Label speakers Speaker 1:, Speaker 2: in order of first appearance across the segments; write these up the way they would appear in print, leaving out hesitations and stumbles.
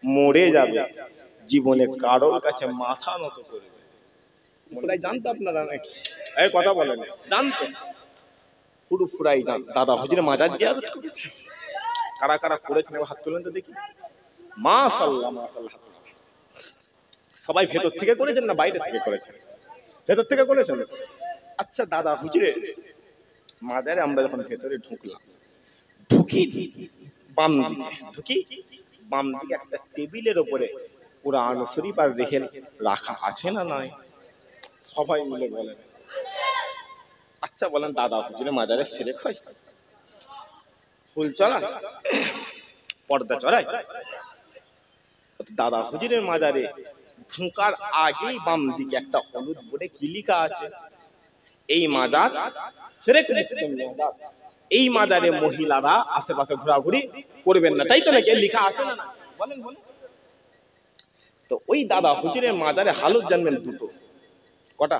Speaker 1: মরে যাবে, জীবনে কারোর কাছে মাথা নত করবে। জানতো আপনারা নাকি? এই কথা বলেন, জানতো? পুরো ফুরাই জান দাদা হুজুরের মাজার জিয়ারত করেছে। কারা কারা করেছেন হাত তুলেন তো দেখি। মাশাআল্লাহ মাশাআল্লাহ। সবাই ভেতর থেকে করেছেন না বাইরে থেকে করেছেন? ভেতর থেকে করেছেন। আচ্ছা, দাদা হুজুরের মাজারে আমরা যখন ভেতরে ঢুকলাম, ঢুকি বাম দিকে একটা টেবিলের উপরে কুরআন শরীফ আর রেখে রাখা আছে না নাই? সবাই মিলে বলেন। আচ্ছা বলেন, দাদা হুজুরের মাজারে শিরক হয়? ফুল চড়ায়, পর্দা চড়ায়? দাদা হুজুরের মাজারে ঢোকার আগেই বাম দিকে একটা হলুদ বোর্ডে কি লেখা আছে? এই মাজার শিরক মুক্ত মাজার। এই মাজারে মহিলারা আশেপাশে ঘোরাঘুরি করবেন না, তাই তো নাকি? লেখা আছে না? বলেন বলেন। তো ওই দাদা হুজুরের মাজারে হালত জানবেন দুটো। কটা?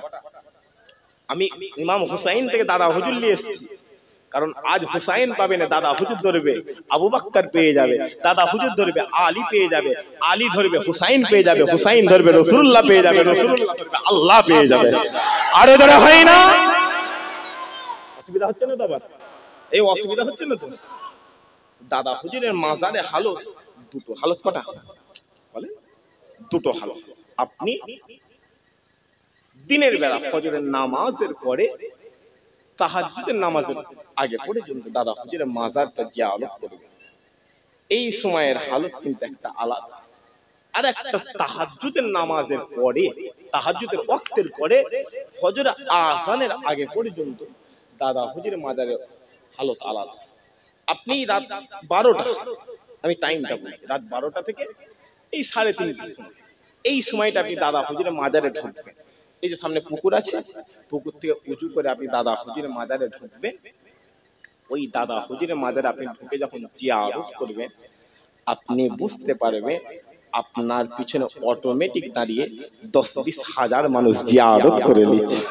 Speaker 1: আমি ইমাম হুসাইন থেকে দাদা হুজুর নিয়ে এসেছি, কারণ আজ হুসাইন পাবে না, দাদা হুজুর ধরবে আবু বকর পেয়ে যাবে, দাদা হুজুর ধরবে আলী পেয়ে যাবে, আলী ধরবে হুসাইন পেয়ে যাবে, হুসাইন ধরবে রাসূলুল্লাহ পেয়ে যাবে, রাসূলুল্লাহ ধরবে আল্লাহ পেয়ে যাবে। আরে ধরে হয় না? অসুবিধা হচ্ছে না? দাদা এই অসুবিধা হচ্ছে না তো? দাদা হুজুরের মাজারে হালত দুটো। হালত কটা? বলে দুটো হালত। আপনি দিনের বেলা ফজরের নামাজের পরে তাহাজ্জুদের নামাজের আগে পর্যন্ত দাদা হুজুরের মাজারটা জিয়ারত করবেন। এই সময়ের হালত কিন্তু একটা আলাদা। আর একটা তাহাজ্জুদের নামাজের পরে, তাহাজ্জুদের ওয়াক্তের পরে ফজর আযানের আগে পর্যন্ত দাদা হুজুরের মাজারের হালত আলাদা। আপনি রাত 12টা, আমি টাইমটা বলছি, রাত 12টা থেকে এই 3:30টার সময়, এই সময়টা আপনি দাদা হুজুরের মাজারে ঢুকবেন। এই যে সামনে পুকুর আছে, পুকুর থেকে উঁচু করে আপনি দাদা হুজুরের মাজারে ঢুকবেন। ওই দাদা হুজুরের মাজারে আপনি ঢুকে যখন জিয়ারত করবেন, আপনি বুঝতে পারবেন আপনার পিছনে অটোমেটিক দাঁড়িয়ে 10-20 হাজার মানুষ জিয়ারত করে নিচ্ছে।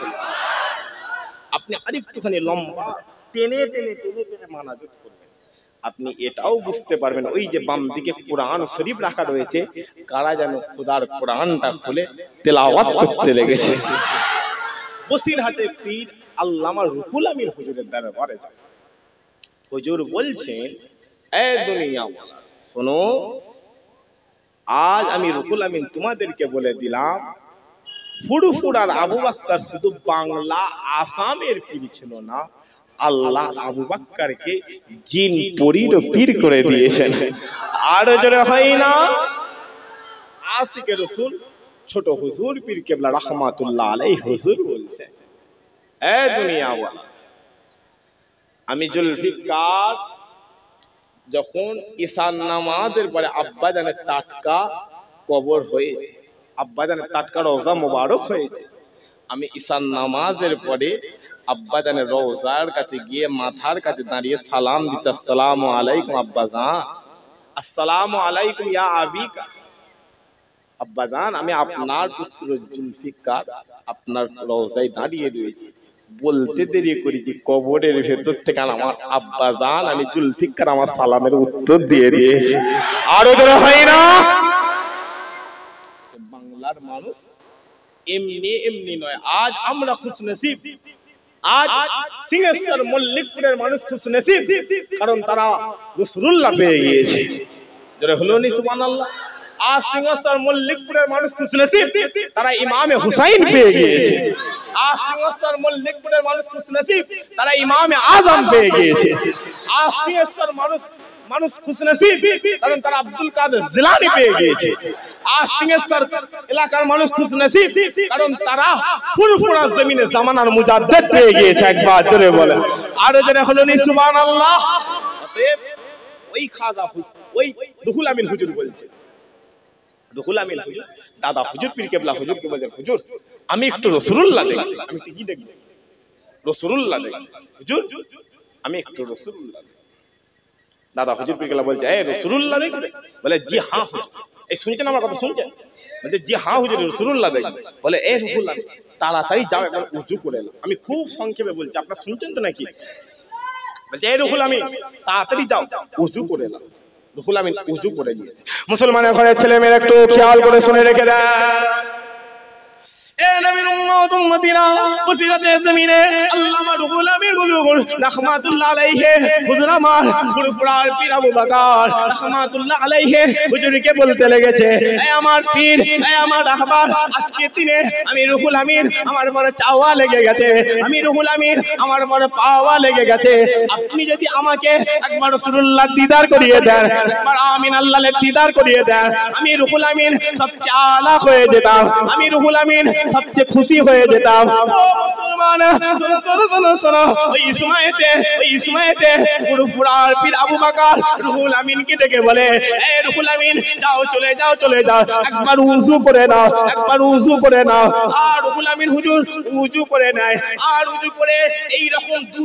Speaker 1: আপনি আরেকটুখানি লম্বা টেনে টেনে টেনে টেনে মানাজত করবেন। আপনি এটাও বুঝতে পারবেন ওই যে বাম দিকে কোরআন শরীফ রাখা রয়েছে, কারা যেন খোদার কোরআনটা খুলে তেলাওয়াত করতে লেগেছে। বসিরহাটে পীর আল্লামা রুহুল আমিন হুজুরের দরবারে যায়। হুজুর বলছেন, এ দুনিয়া শোনো, আজ আমি রুহুল আমিন তোমাদেরকে বলে দিলাম, ফুরফুরার আবু বকর শুধু বাংলা আসামের পীর ছিল না, আল্লাহ আবু বকরকে জিন পরীর পীর করে দিয়েছেন। আর জোরে হয় না? আশিকে রাসূল ছোট হুজুর পীর কেবলা রাহমাতুল্লাহ আলাইহি হুজুর বলছেন, এ দুনিয়া ওয়ালা, আমি জুলফিকার যখন ঈশান নামাজের পরে আব্বাজানের টাটকা কবর হয়েছে, আব্বাজানের টাটকা রওজা মোবারক হয়েছে, আমি ঈশান নামাজের পরে আব্বাজানের রওজার কাছে গিয়ে মাথার কাছে দাঁড়িয়ে সালাম দিতে, আসসালামু আলাইকুম আব্বাজান, আসসালামু আলাইকুম ইয়া আবিকা। আব্বাজান, আমি আপনার পুত্র জুলফিকার আপনার রওজায় দাঁড়িয়ে রয়েছি। বলতে দেরি করেছি, কবরের ভেতর থেকে আমার আব্বাজান আমি জুলফিকার আমার সালামের উত্তর দিয়ে দিয়েছি। আরো ধরে হয় না? বাংলার মানুষ এমনি এমনি নয়, আজ আমরা খুশনসিব। আজ সিংহেশ্বর মল্লিকপুরের মানুষ খুশনসিব, কারণ তারা রাসূলুল্লাহ পেয়ে গিয়েছে। যারা হলো নি সুবহানাল্লাহ। আজ সিংহেশ্বর মল্লিকপুরের মানুষ খুশনসিব, তারা ইমামে হুসাইন পেয়ে গিয়েছে। আজ সিংহেশ্বর মল্লিকপুরের মানুষ খুশনসিব, তারা ইমামে আজম পেয়ে গিয়েছে। আজ সিংহেশ্বর মানুষ খুশনসিব, কারণ তারা আব্দুল কাদের জিলানী পেয়ে গিয়েছে। আজ সিংহেশ্বর এলাকার মানুষ খুশনসিব, কারণ তারা ফুরফুরা জমিনে জামানার মুজাদ্দিদ পেয়ে গিয়েছে। একবার জোরে বলেন, আর জোরে হলো নি সুবহানাল্লাহ। অতএব ওই খাজা ওই রুহুল আমিন হুজুর বলছে, রুহুল আমিন হুজুর দাদা হুজুর পীর কেবলা হুজুরকে বলেন, হুজুর আমি একটু রাসূলুল্লাহ দেখব। আমি কি দেখব? রাসূলুল্লাহ দেখব। হুজুর আমি একটু রাসূলুল্লাহ দেখব। দাদা হুজুর পীর কেবলা বলছে, এ রাসূলুল্লাহ দেখবে? বলে জি হ্যাঁ হুজুর। এই শুনছেন আমার কথা? শুনছেন? বলছে জি হ্যাঁ হুজুর, রাসূলুল্লাহ দেখবে। বলে এ রুহুল আমিন তাড়াতাড়ি যাও, এখন উযু করে এলো। আমি খুব সংক্ষেপে বলছি, আপনারা শুনছেন তো নাকি? বলছে এ রুহুল আমিন তাড়াতাড়ি যাও, উযু করে এলো। রুহুল আমিন উজু করে নিয়েছে। মুসলমানের ঘরের ছেলে মেয়েরা একটু খেয়াল করে শুনে রেখে দেয়। এ নবীর উম্মত উম্মতিরা বসিরাতে জমিনে আল্লামা রুহুল আমিন হুজুর রাহমাতুল্লাহ আলাইহি হুজুর আমার পুরপুরার পীর আবু বকর রাহমাতুল্লাহ আলাইহি হুজুরকে বলতে লেগেছে, এ আমার পীর, এ আমার রাহবার, আজকে দিনে আমি রুহুল আমিন আমার বড় চাওয়া লেগে গেছে, আমি রুহুল আমিন আমার বড় পাওয়া লেগে গেছে। আপনি যদি আমাকে একবার রাসূলুল্লাহ দিদার করিয়ে দেন, একবার আমিন আল্লাহর দিদার করিয়ে দেন, আমি রুহুল আমিন সবচেয়ে আলা হয়ে যেতাম, আমি রুহুল আমিন সবচেয়ে খুশি হয়ে যেতাম। ও মুসলমান, শোনো শোনো শোনো শোনো, ওই ইসমাইতে পুরপুরার পীর আবু বকর রুহুল আমিনকে ডেকে বলে, এ রুহুল আমিন যাও, চলে যাও, চলে যাও, একবার উযু করে নাও, একবার উযু করে নাও। আর রুহুল আমিন হুজুর উযু করে নেয়, আর উযু করে এই রকম দু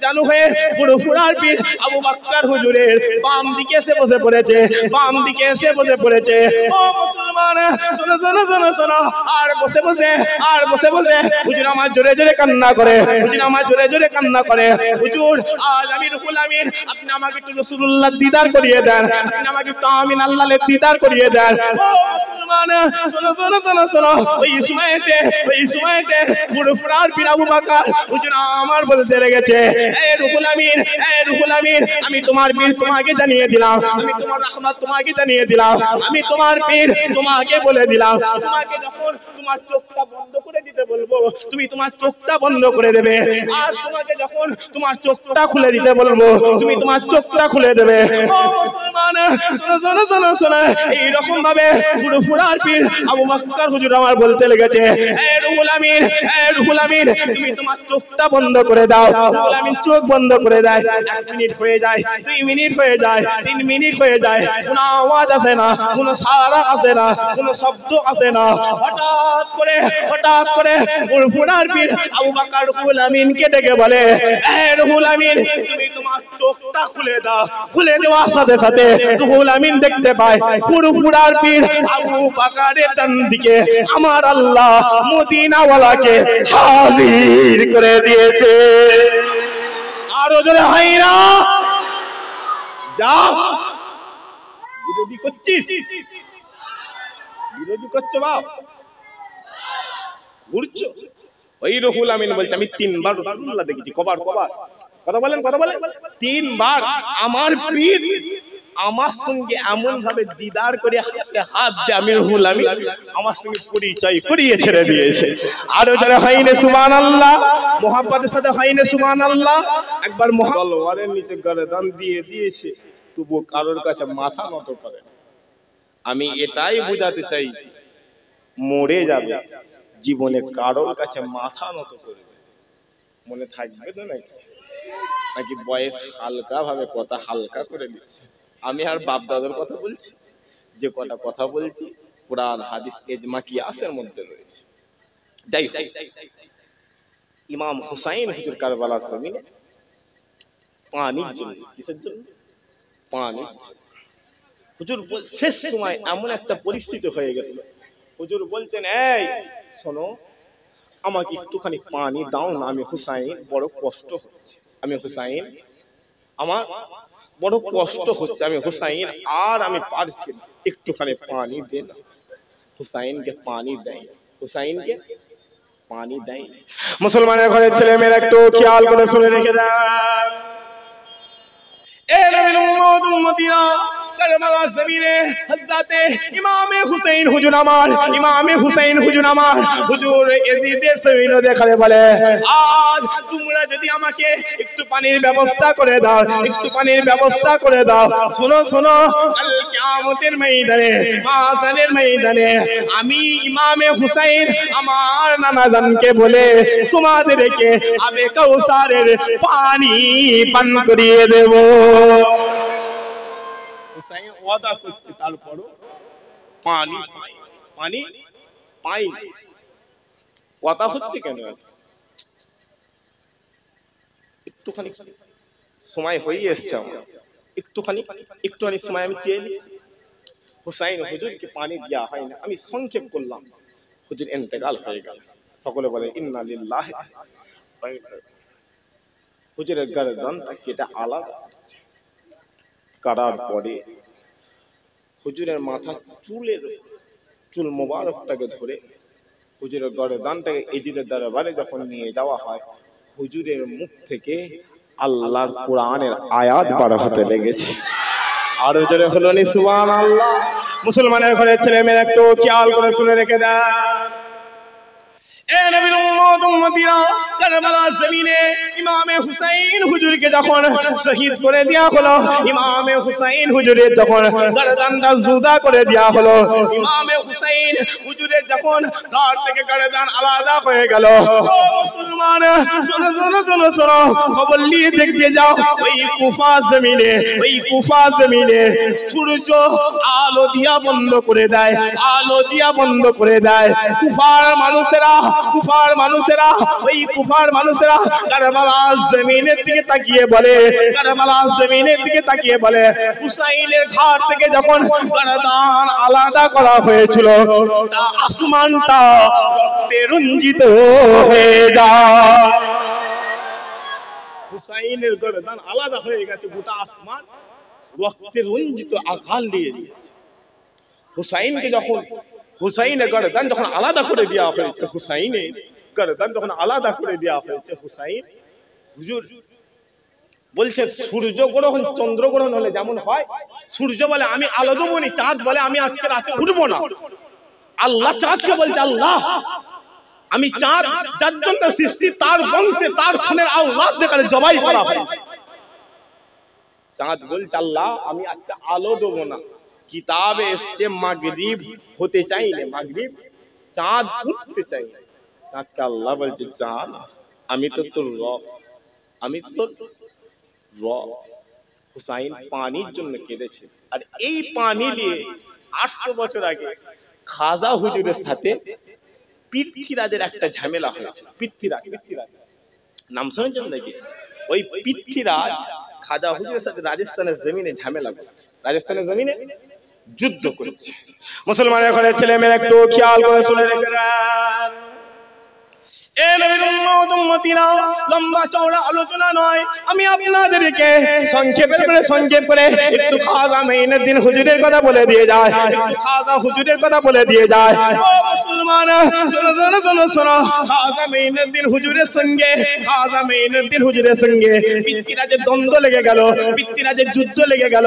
Speaker 1: জানু হয়ে পুরপুরার পীর আবু বকর হুজুরের বাম দিকে এসে বসে পড়েছে, বাম দিকে এসে বসে পড়েছে। ও মুসলমান, শোনো শোনো শোনো শোনো, আর বসে বসে হুজুর আমার জোরে জোরে কান্না করে, হুজুর আমার জোরে জোরে কান্না করে, হুজুর আজ আমি রুহুল আমিন, আপনি আমাকে একটু রাসূলুল্লাহ দিদার করিয়ে দেন, আপনি আমাকে একটু আমিন আল্লাহর দিদার করিয়ে দেন। ও মুসলমান, শোনো শোনো শোনো শোনো, ওই ইসমাইতে পুরপুরার পীর আবু বকর হুজুর আমার বলতে লেগেছে, এ রুহুল আমিন, এ রুহুল আমিন, আমি তোমার পীর তোমাকে জানিয়ে দিলাম, আমি তোমার রাহমাত তোমাকে জানিয়ে দিলাম, আমি তোমার পীর তোমাকে বলে দিলাম, তোমাকে যখন তোমার চোখটা বন্ধ করে দিতে বলবো তুমি তোমার চোখটা বন্ধ করে দেবে, আর তোমাকে যখন তোমার চোখটা খুলে দিতে বলবো তুমি তোমার চোখটা খুলে দেবে। ও মুসলমান, শোনো শোনো শোনো শোনো, এই রকম ভাবে পুরপুরার পীর আবু বকর হুজুর আমার বলতে লেগেছে, এ রুহুল আমিন, এ রুহুল আমিন, তুমি তোমার চোখটা বন্ধ করে দাও। রুহুল আমিন চোখ বন্ধ করে দেয়। 1 মিনিট হয়ে যায়, 2 মিনিট হয়ে যায়, 3 মিনিট হয়ে যায়, কোনো আওয়াজ আসে না, কোনো সাড়া আসে না, কোনো শব্দ আসে না। হঠাৎ করে পুরপুরার পীর আবু বকর রুহুল আমিনকে ডেকে বলে, এ রুহুল আমিন, তুমি তোমার চোখটা খুলে দাও। খুলে দেওয়ার সাথে সাথে রুহুল আমিন দেখতে পায় পুরপুরার পীর আবু বকরের ডান দিকে আমার আল্লাহ মদিনাওয়ালাকে হাজির করে দিয়েছে। আরো জোরে হয় না? যা বিরোধী করছিস, বিরোধী করছো বাপ, ঘুরছো। ওই রুহুল আমিন বলছে, আমি 3 বার রাসূলুল্লাহ দেখেছি। কবার কথা বলেন 3 বার আমার পীর আমার সঙ্গে এমন ভাবে দিদার করে হাতে হাত দিয়ে আমি রুহুল আমিন আমার সঙ্গে পরিচয় করিয়ে ছেড়ে দিয়েছে। আরো যারা হয়নি সুবহানাল্লাহ, মোহাব্বতের সাথে হয়নি সুবহানাল্লাহ। একবার তলোয়ারের নিচে গর্দান দিয়ে দিয়েছে, তবু কারোর কাছে মাথা নত করে। আমি এটাই বোঝাতে চাইছি, মরে যাবে, জীবনে কারোর কাছে মাথা নত করবে, মনে থাকবে তো নাকি বয়স হালকা ভাবে কথা হালকা করে দিচ্ছে। আমি আর বাপ দাদার কথা বলছি, যে কথা বলছি কুরআন হাদিস ইজমা কিয়াসের মধ্যে রয়েছে। যাই হোক, ইমাম হুসাইন হুজুর কারবালার জমিনে পানির জন্য, কিসের জন্য? পানি। হুজুর শেষ সময় এমন একটা পরিস্থিতি হয়ে গেছিল, হুজুর বলতেন, এই শোনো, আমাকে একটুখানি পানি দাও না, আমি হুসাইন বড় কষ্ট হচ্ছে, আমি হুসাইন আমার বড় কষ্ট হচ্ছে, আমি হুসাইন আর আমি পারছি না, একটুখানি পানি দে না। হুসাইনকে পানি দেয়, হুসাইনকে পানি দেয়। মুসলমানের ঘরের ছেলে মেয়েরা একটু খেয়াল করে শুনে রেখে যান। এ নবীর উম্মত উম্মতিরা, কারবালার জমিনে হযরত ইমামে হুসাইন হুজুর আমার, ইমামে হুসাইন হুজুর আমার হুজুর এজিদের জমিনে দেখালে বলে, আজ তোমরা যদি আমাকে একটু পানির ব্যবস্থা করে দাও, একটু পানির ব্যবস্থা করে দাও, শোনো শোনো, কাল কিয়ামতের ময়দানে, মাহশরের ময়দানে আমি ইমামে হুসাইন আমার নানা জানকে বলে তোমাদেরকে আবে কাউসারের পানি পান করিয়ে দেব। হুসাইন ওয়াদা করছে, তারপরও পানি পাই। কথা হচ্ছে কেন? একটুখানি সময় হয়ে এসছে, একটুখানি সময় আমি চেয়ে নিচ্ছি। হুসাইন হুজুরকে পানি দেওয়া হয় না, আমি সংক্ষেপ করলাম, হুজুর ইন্তেকাল হয়ে গেল। সকলে বলে ইন্না লিল্লাহি। হুজুরের গর্দানটা কেটে আলাদা, কাটার পরে হুজুরের মাথা চুল মোবারকটাকে ধরে হুজুরের গর্দানটাকে এজিদের দরবারে যখন নিয়ে যাওয়া হয়, হুজুরের মুখ থেকে আল্লাহর কোরআনের আয়াত বার হতে লেগেছে। আরো জোরে হলো নি সুবহানাল্লাহ। মুসলমানের ঘরের ছেলে মেয়ে একটু খেয়াল করে শুনে রেখে দেন। এ নবীর উম্মত উম্মতিরা, কারবালার জমিনে ইমামে হুসাইন হুজুরকে যখন শহীদ করে দেয়া হলো, ইমামে হুসাইন হুজুরের যখন গর্দানটা জুদা করে দেয়া হলো, ইমামে হুসাইন হুজুরের যখন ঘর থেকে গর্দান আলাদা হয়ে গেল, ও মুসলমান শোনো শোনো শোনো শোনো, খবর নিয়ে দেখতে যাও, ওই কুফা জমিনে, ওই কুফা জমিনে সূর্য আলো দিয়া বন্ধ করে দেয়, আলো দিয়া বন্ধ করে দেয়। কুফার মানুষেরা ওই কুফার মানুষেরা কারবালার জমিনের দিকে তাকিয়ে বলে, কারবালার জমিনের দিকে তাকিয়ে বলে, হুসাইনের ঘাট থেকে যখন গর্দান আলাদা করা হয়েছিল, গোটা আসমানটা রক্তে রঞ্জিত হয়ে যায়। হুসাইনের গর্দান আলাদা হয়ে গেছে, গোটা আসমান রক্তে রঞ্জিত আকাল দিয়ে দিয়েছে। হুসাইনকে যখন হুসাইনের গর্দান যখন আলাদা করে দেওয়া হয়েছে, হুসাইনের গর্দান যখন আলাদা করে দেওয়া হয়েছে, হুসাইন হুজুর বলছে সূর্যগ্রহণ চন্দ্রগ্রহণ হলে যেমন হয়, সূর্য বলে আমি আলো দেবো নি, চাঁদ বলে আমি আজকে রাতে উঠবো না। আল্লাহ চাঁদকে বলছে আল্লাহ আমি চাঁদ যার জন্য সৃষ্টি, তার বংশে তার খুনের আওলাদ দেখালে জবাই করা হয়। চাঁদ বলছে আল্লাহ আমি আজকে আলো দেবো না। কিতাবে এসছে মাগরিব হতে চাইলে, মাগরিব চাঁদ উঠতে চাইলে, চাঁদকে আল্লাহ বলছে চাঁদ আমি তো তোর রব, আমি তো তোর রব। হুসাইন পানির জন্য কেঁদেছে, আর এই পানি নিয়ে 800 বছর আগে খাজা হুজুরের সাথে পৃথ্বীরাজের একটা ঝামেলা হয়েছে। পৃথ্বীরাজ নাম শুনেছেন নাকি? ওই পৃথ্বীরাজ খাজা হুজুরের সাথে রাজস্থানের জমিনে ঝামেলা করছে, রাজস্থানের জমিনে যুদ্ধ করছে। মুসলমানের ঘরের ছেলে মেয়েরা একটু খেয়াল করে শুনে রাখবেন। এ নবীর উম্মত উম্মতিরা, লম্বা চওড়া আলোচনা নয়, আমি আপনাদেরকে সংক্ষেপ করে একটু খাজা মাইনুদ্দিন হুজুরের কথা বলে দিয়ে যায়, একটু খাজা হুজুরের কথা বলে দিয়ে যায়। ও মুসলমান শোনো শোনো শোনো শোনো, খাজা মাইনুদ্দিন হুজুরের সঙ্গে পৃথ্বীরাজের দ্বন্দ্ব লেগে গেল, পৃথ্বীরাজের যুদ্ধ লেগে গেল।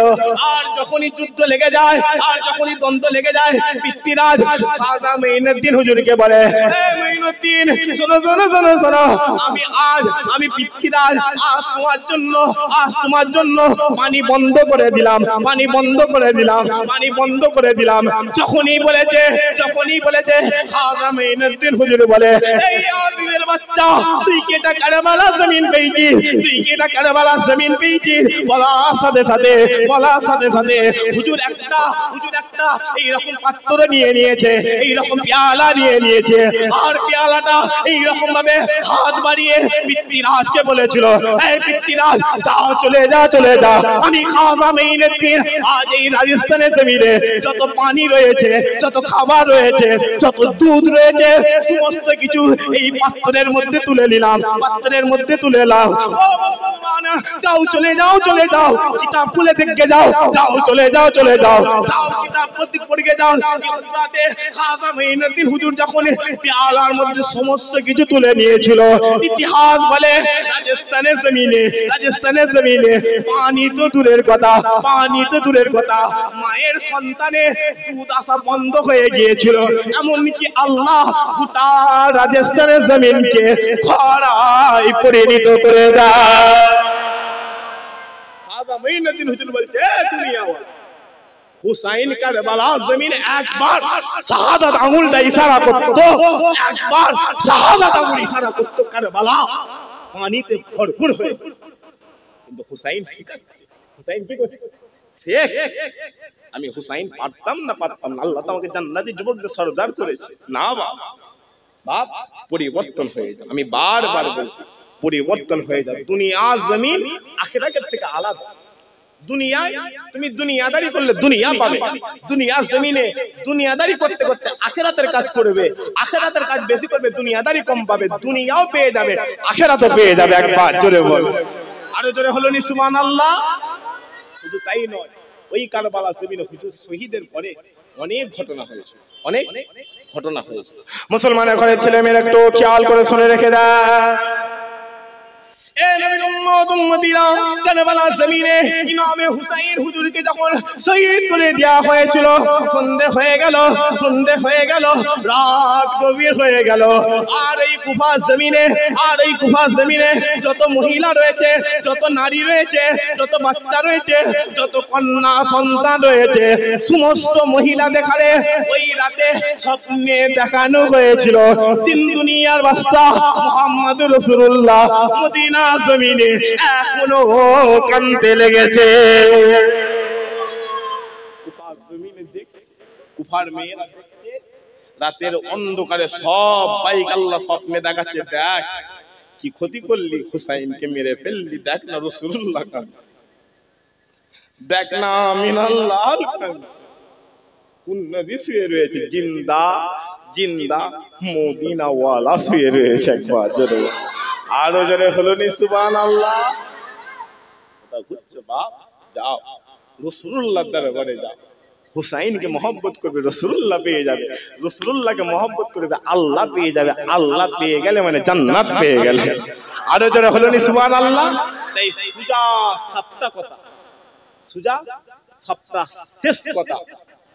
Speaker 1: আর যখনই যুদ্ধ লেগে যায়, আর যখনই দ্বন্দ্ব লেগে যায়, পৃথ্বীরাজ খাজা মাইনুদ্দিন হুজুরকে বলে, এ মাইনুদ্দিন শোনো শোনো শোনো শোনো, আমি পৃথ্বীরাজ আজ তোমার জন্য পানি বন্ধ করে দিলাম, পানি বন্ধ করে দিলাম, পানি বন্ধ করে দিলাম। যখনই বলেছে খাজা মাইনুদ্দিন হুজুর বলে, এই আদিমের বাচ্চা তুই কি এটা কারবালার জমিন পেয়েছিস, তুই কি এটা কারবালার জমিন পেয়েছিস? বলার সাথে সাথে হুজুর একটা এইরকম পাত্র নিয়ে নিয়েছে, এইরকম পেয়ালা নিয়ে নিয়েছে, আর পেয়ালাটা এইরকম ভাবে হাত বাড়িয়ে পৃথ্বীরাজকে বলেছিল, এই পৃথ্বীরাজ যাও, চলে যা, আমি খাজা মাইনুদ্দিন আজ এই রাজস্থানের জমিনে যত পানি রয়েছে, যত খাবার রয়েছে, যত দুধ রয়েছে, সমস্ত কিছু এই পাত্রের মধ্যে তুলে নিলাম, পাত্রের মধ্যে তুলে এলাম। ও মুসলমান যাও, চলে যাও, কিতাব খুলে দেখে যাও, চলে যাও, কিতাব পড়ে যাও। খাজা মাইনুদ্দিন হুজুর যখন পেয়ালার মধ্যে সমস্ত কিছু তুলে নিয়েছিল, ইতিহাস বলে রাজস্থানের জমিনে পানি তো দূরের কথা, মায়ের সন্তানে দুধ আসা বন্ধ হয়ে গিয়েছিল। এমনকি আল্লাহ গোটা রাজস্থানের জমিনকে খরায় পরিণত করে দেয়। খাজা মাইনুদ্দিন হুজুর বলছে, হুসাইন কারবালার জমিনে একবার শাহাদাত আঙ্গুলটা ইশারা করতো, কারবালা পানিতে ভরপুর হয়ে। কিন্তু হুসাইন শিখাচ্ছে, হুসাইন কি করছে? শেখ আমি হুসাইন পারতাম না, আল্লাহ তো আমাকে জান্নাতি যুবকদের সরদার করেছে। না বাপ পরিবর্তন হয়ে যায়। আমি বারবার বলছি পরিবর্তন হয়ে যায়। দুনিয়া জমিন আখিরাতের থেকে আলাদা। দুনিয়ায় তুমি দুনিয়াদারি করলে দুনিয়া পাবে, দুনিয়ার জমিনে দুনিয়াদারি করতে করতে আখিরাতের কাজ করবে, আখিরাতের কাজ বেশি করবে, দুনিয়াদারি কম পাবে, দুনিয়াও পেয়ে যাবে, আখিরাতও পেয়ে যাবে। একবার জোরে বল, আরো জোরে হলো নি সুবহানাল্লাহ। শুধু তাই নয়, ওই কারবালা জমিনে হুজুর শহীদের পরে অনেক ঘটনা হয়েছে, অনেক ঘটনা হয়েছে। মুসলমানের ঘরের ছেলে মেয়েরা একটু খেয়াল করে শুনে রেখে দেয়। কারবালা জমিনে ইমামে হুসাইন হুজুরকে যখন শহীদ করে দেওয়া হয়েছিল, সন্ধ্যে হয়ে গেল, রাত গভীর হয়ে গেল। আর এই কুফার জমিনে যত মহিলা রয়েছে, যত নারী রয়েছে, যত বাচ্চা রয়েছে, যত কন্যা সন্তান রয়েছে, সমস্ত মহিলা দেখারে ওই রাতে স্বপ্নে দেখানো হয়েছিল তিন দুনিয়ার বাদশা মুহাম্মদুর রাসূলুল্লাহ মদিনা জমিনে এখনো কাঁদতে লেগেছে। কুফার জমিনে দেখছে, কুফার মেয়েরা দেখছে, রাতের অন্ধকারে সব বাইক আল্লাহ স্বপ্নে দেখাচ্ছে, দেখ কি ক্ষতি করলি, হুসাইনকে মেরে ফেললি, দেখ না রাসূলুল্লাহ কাঁদছে, দেখ না আমিনাল্লাহ কাঁদছে, কোন নবী শুয়ে রয়েছে, জিন্দা জিন্দা মদিনাওয়ালা শুয়ে রয়েছে। একবার জোরে আরো জোরে হলো নি সুবহানাল্লাহ। বাপ যাও রাসূলুল্লাহর দরবারে যাও, হুসাইনকে মহব্বত করবে, রাসূলুল্লাহ পেয়ে যাবে, রাসূলুল্লাহকে মহব্বত করবে, আল্লাহ পেয়ে যাবে, আল্লাহ পেয়ে গেলে মানে জান্নাত পেয়ে গেলে। আরো জোরে হলো নি সুবহানাল্লাহ। তাই সুজা সাতটা কথা, সুজা সাতটা শেষ কথা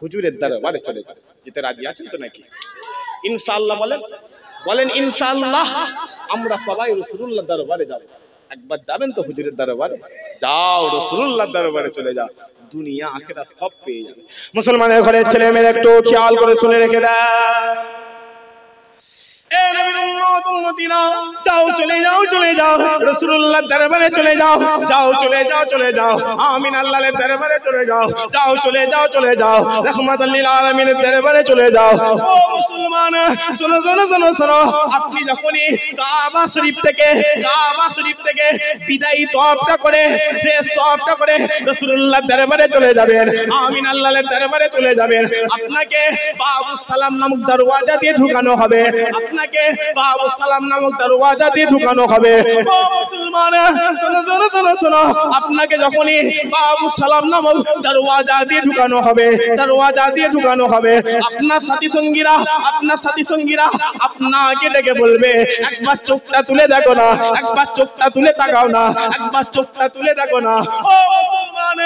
Speaker 1: হুজুরের দরবারে চলে যাবে। যেতে রাজি আছেন তো নাকি? ইনশাআল্লাহ বলেন, বলেন ইনশাআল্লাহ। আমরা সবাই রাসূলুল্লাহর দরবারে যাব। একবার যাবেন তো হুজুরের দরবারে? যাও রাসূলুল্লাহর দরবারে চলে যাও, দুনিয়া আখিরাত সব পেয়ে যাবে। মুসলমানের ঘরের ছেলে মেয়ে একটু খেয়াল করে শুনে রেখে দেয়। যাও চলে যাও রাসূলুল্লাহর দরবারে চলে যাও, চলে যাও আমিন আল্লাহর দরবারে চলে যাও, চলে যাও রাহমাতুল লিল আলামিনের দরবারে চলে যাও। ও মুসলমান শোনো, আপনি যখনই কাবা শরীফ থেকে বিদায়ী তওয়াফটা করে শেষ তওয়াফটা করে রাসূলুল্লাহর দরবারে চলে যাবেন, আমিন আল্লাহর দরবারে চলে যাবেন, আপনাকে বাবুস সালাম নামক দরওয়াজা দিয়ে ঢুকানো হবে, আপনাকে বাবুস সালাম নামক দরওয়াজা দিয়ে ঢুকানো হবে। ও মুসলমান শোনো, আপনাকে যখনই বাবুস সালাম নামক দরওয়াজা দিয়ে ঢুকানো হবে, আপনার সাথী সঙ্গীরা আপনাকে ডেকে বলবে, একবার চোখটা তুলে দেখো না, একবার চোখটা তুলে তাকাও না, একবার চোখটা তুলে দেখো না। ও মুসলমান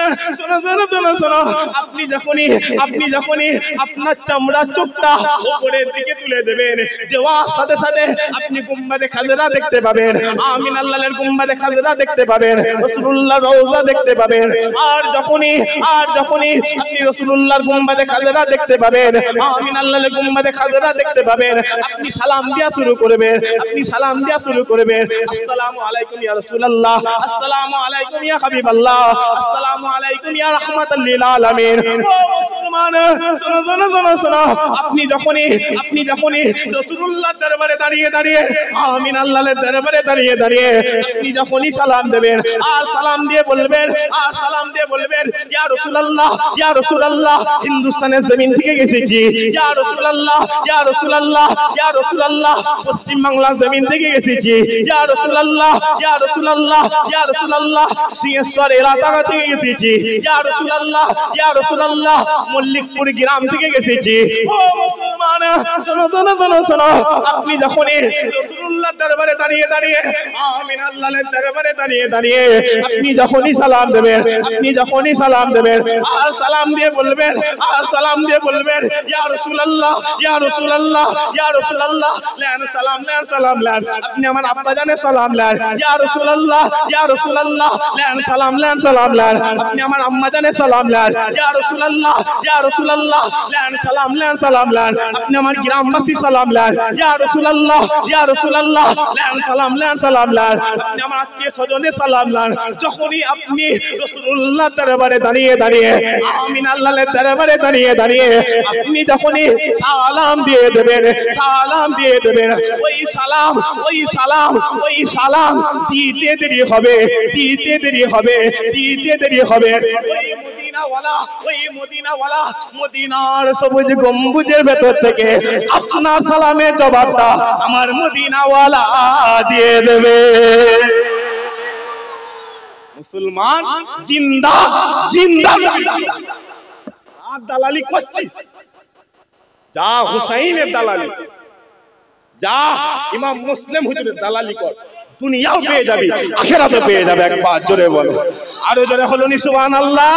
Speaker 1: শোনো, আপনি যখনই আপনার চামড়ার চোখটা উপরের দিকে তুলে দেবেন, দেওয়ার সাথে সাথে আপনি গুম্বাদে খাজরা দেখতে পাবেন, আমিন আল্লাহর গুম্বাদে খাজরা দেখতে পাবেন, রাসূলুল্লাহর রওজা দেখতে পাবেন। আর যখনই আপনি রাসূলুল্লাহর গুম্বাদে খাজরা দেখতে পাবেন, আমিন আল্লাহর গুম্বাদে খাজরা দেখতে পাবেন, আপনি সালাম দেওয়া শুরু করবেন, আসসালামু আলাইকুম ইয়া রাসূলুল্লাহ, আসসালামু আলাইকুম ইয়া হাবিবাল্লাহ, আসসালামু আলাইকুম ইয়া রাহমাতুল লিল আলামিন। ও মুসলমান শোনো, আপনি যখনই রাসূলুল্লাহর দরবারে দাঁড়িয়ে আমিন আল্লাহর দরবারে দাঁড়িয়ে আপনি যখনই সালাম দেবেন, আর সালাম দিয়ে বলবেন ইয়া রাসূলুল্লাহ হিন্দুস্তানের জমিন থেকে এসেছি, ইয়া রাসূলুল্লাহ পশ্চিম বাংলার জমিন থেকে এসেছি, ইয়া রাসূলুল্লাহ সিংহেশ্বর এলাকা থেকে এসেছি, ইয়া রাসূলুল্লাহ মল্লিকপুর গ্রাম থেকে এসেছি। ও মুসলমান শোনো, আপনি যখনই রাসূলুল্লাহর দরবারে দাঁড়িয়ে আমিন আল্লাহর দরবারে দাঁড়িয়ে আপনি যখনই সালাম দেবেন, আর সালাম দিয়ে বলবেন ইয়া রাসূলুল্লাহ লান সালাম আপনি আমার আব্বা জানে সালাম লান, ইয়া রাসূলুল্লাহ লান সালাম আপনি আমার আম্মা জানে সালাম লান, ইয়া রাসূলুল্লাহ লান সালাম আপনি আমার গ্রামবাসী সালাম লান, ইয়া রাসূলুল্লাহ লান সালাম আপনি আমার আত্মীয় স্বজনে সালাম লান। যখনই আপনি রাসূলুল্লাহর দরবারে দাঁড়িয়ে আমিন আল্লাহর দরবারে দাঁড়িয়ে আপনি যখনই সালাম দিয়ে দেবেন, ওই সালাম দিতে দেরি হবে। ওই মদিনাওয়ালা মদিনার সবুজ গম্বুজের ভেতর থেকে আপনার সালামের জবাবটা আমার মদিনাওয়ালা দিয়ে দেবে। মুসলমান জিন্দা জিন্দা আর দালালি করছিস, যা হুসাইনের দালালি, যা ইমাম মুসলিম হুজুরের দালালি কর, দুনিয়াও পেয়ে যাবি আখিরাতও পেয়ে যাবে। একবার জোরে বলো, আরো জোরে হলো নি সুবহানাল্লাহ।